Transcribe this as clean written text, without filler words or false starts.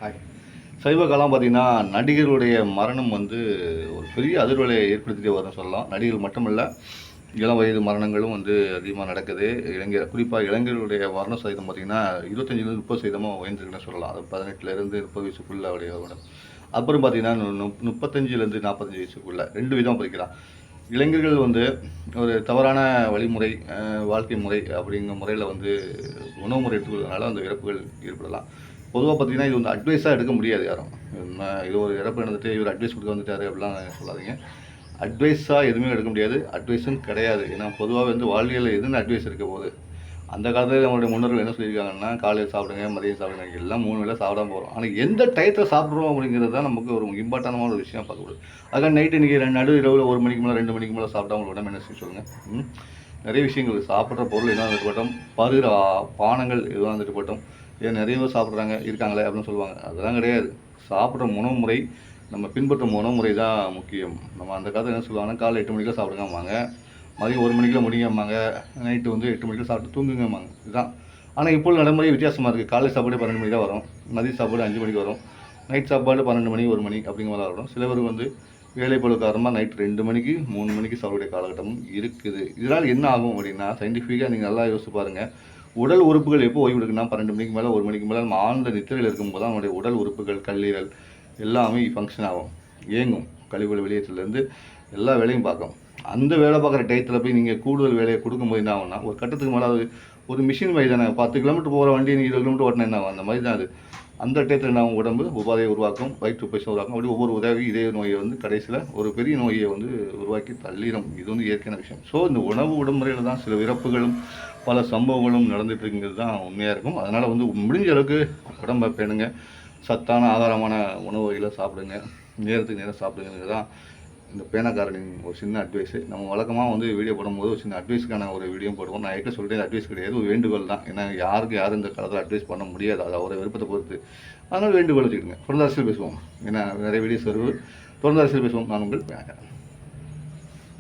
Hi. சமீபகாலம் பார்த்தீங்கன்னா, நடிகர்களுடைய மரணம் வந்து ஒரு பெரிய அதிர்வலையை ஏற்படுத்திட்டே வரும்னு சொல்லலாம். நடிகர்கள் மட்டுமல்ல, இளம் வயது மரணங்களும் வந்து அதிகமாக நடக்குது. குறிப்பா இளைஞர்களுடைய மரண சதவீதம் பார்த்தீங்கன்னா, 25லேருந்து 30% உயர்ந்திருக்குன்னு சொல்லலாம். அது 18லேருந்து 30 வயசுக்குள்ள உடைய மரணம். அப்புறம் பார்த்தீங்கன்னா, 35லேருந்து 45 வயசுக்குள்ள 2 விதமா பிரிக்கலாம். இளைஞர்கள் வந்து ஒரு தவறான வழிமுறை, வாழ்க்கை முறை அப்படிங்கிற முறையில வந்து உணவு முறை எடுத்துக்கொள்வதனால அந்த இறப்புகள் ஏற்படலாம். பொதுவா பார்த்தீங்கன்னா, இது வந்து அட்வைஸா எடுக்க முடியாது யாரும். இது ஒரு இறப்பு நடந்துட்டு இவர் அட்வைஸ் குடுக்க வந்துட்டாரு அப்படிலாம் சொல்லாதீங்க. அட்வைஸா எதுவுமே எடுக்க முடியாது. அட்வைஸும் கிடையாது. ஏன்னா பொதுவாவே வந்து வாழ்வியல்ல எதுன்னு அட்வைஸ் இருக்க போகுது. அந்த காலத்துல நம்மளுடைய முன்னோர்கள் என்ன சொல்லியிருக்காங்கன்னா, காலையில சாப்பிடுங்க, மதியம் சாப்பிடுங்க, எல்லாம் 3 வேளை சாப்பிடாம போறோம். ஆனா எந்த டயத்துல சாப்பிடுறோம் அப்படிங்கிறது தான் நமக்கு ஒரு இம்பார்ட்டன்டான ஒரு விஷயம் பார்க்கக்கூடாது. அதுக்காக நைட்டு இன்னைக்கு நடு இரவுல 1 மணிக்கு மேல 2 மணிக்கு மேல சாப்பிட்டா உங்களுக்கு உடம்பு என்ன செய்யும் சொல்லுங்க? ம். நிறைய விஷயங்கள் சாப்பிடுற பொருள் என்ன வந்துட்டு போகட்டும், பருகிற பானங்கள் எதுவா வந்துட்டு போகட்டும், ஏன் நிறைய பேர் சாப்பிட்றாங்க இருக்காங்களே அப்படின்னு சொல்லுவாங்க. அதெல்லாம் கிடையாது. சாப்பிட்ற உணவு முறை, நம்ம பின்பற்றும் உணவு முறை தான் முக்கியம். நம்ம அந்த காலத்துல என்ன சொல்லுவாங்கன்னா, காலைல 8 மணிக்கெல்லாம் சாப்பிடுங்கம்பாங்க. மதியம் 1 மணிக்கெல்லாம் முடிங்கம்பாங்க. நைட்டு வந்து 8 மணிக்கு சாப்பிட்டு தூங்குங்கம்பாங்க. இதுதான். ஆனா இப்போ உள்ள நடைமுறை வித்தியாசமா இருக்கு. காலை சாப்பாடு 12 மணிக்கு தான் வரும். மதிய சாப்பாடு 5 மணிக்கு வரும். நைட் சாப்பாடு 12 மணி, 1 மணி அப்படிங்கிற மாதிரி வரும். சில பேர் வந்து வேலைப்பளு காரணமா நைட் 2 மணிக்கு, 3 மணிக்கு சாப்பிடக்கூடிய காலகட்டமும் இருக்குது. இதனால் என்ன ஆகும் அப்படின்னா, சயின்டிஃபிக்கா நீங்க நல்லா யோசிச்சு பாருங்க. உடல் உறுப்புகள் எப்போ ஓய்வு எடுக்குன்னா 12 மணிக்கு மேல, 1 மணிக்கு மேல நம்ம ஆழ்ந்த நித்திரையில இருக்கும்போது தான் நம்முடைய உடல் உறுப்புகள், கல்லீரல் எல்லாமே ஃபங்க்ஷன் ஆகும். இயங்கும். கழிவுகள் வெளியேற்றலேருந்து எல்லா வேலையும் பார்க்கும். அந்த வேலை பார்க்குற டயத்துல போய் நீங்க கூடுதல் வேலைய குடுக்கும்போது என்ன ஆகும்னா, ஒரு கட்டத்துக்கு மேல அது ஒரு மிஷின் மாரி தானே. 10 கிலோமீட்டர் போற வண்டிய நீங்க 20 கிலோமீட்டர் ஓட்டுனா என்ன ஆகும்? அந்த மாரி தான் அது. அந்த டயத்துல என்ன ஆகும்? உடம்பு உபாதையை உருவாக்கும், வயிற்று பிரச்சனை உருவாக்கும். அப்படி ஒவ்வொரு உதவி இதய நோயை வந்து கடைசியில ஒரு பெரிய நோயை வந்து உருவாக்கி தள்ளிரும். இது வந்து இயற்கையான விஷயம். ஸோ இந்த உணவு விடுமுறையில தான் சில இறப்புகளும், பல சம்பவங்களும் நடந்துட்டு இருக்குங்கிறது தான் உண்மையா இருக்கும். அதனால வந்து முடிஞ்ச அளவுக்கு உடம்ப பேணுங்க. சத்தான ஆதாரமான உணவு வகைகளை சாப்பிடுங்க. நேரத்துக்கு நேரம் சாப்பிடுங்கிறது தான் இந்த பேனாக்காரனின் ஒரு சின்ன அட்வைஸு. நம்ம வழக்கமாக வந்து வீடியோ போடும்போது ஒரு சின்ன அட்வைஸ்க்கான ஒரு வீடியோ போடுவோம். நான் ஏற்கனவே சொல்லிட்டேன், அட்வைஸ் கிடையாது, ஒரு வேண்டுகோள் தான். ஏன்னா யாரும் இந்த காலத்தில் அட்வைஸ் பண்ண முடியாது. அது அவரை விருப்பத்தை பொறுத்து. அதனால் வேண்டுகோள் வச்சுக்கிடுங்க. தொடர்ந்து அரசியல் பேசுவோம். ஏன்னா நிறைய வீடியோஸ் வருது. தொடர்ந்து அரசியல் பேசுவோம். நான் உங்கள் பேனாக்காரன்.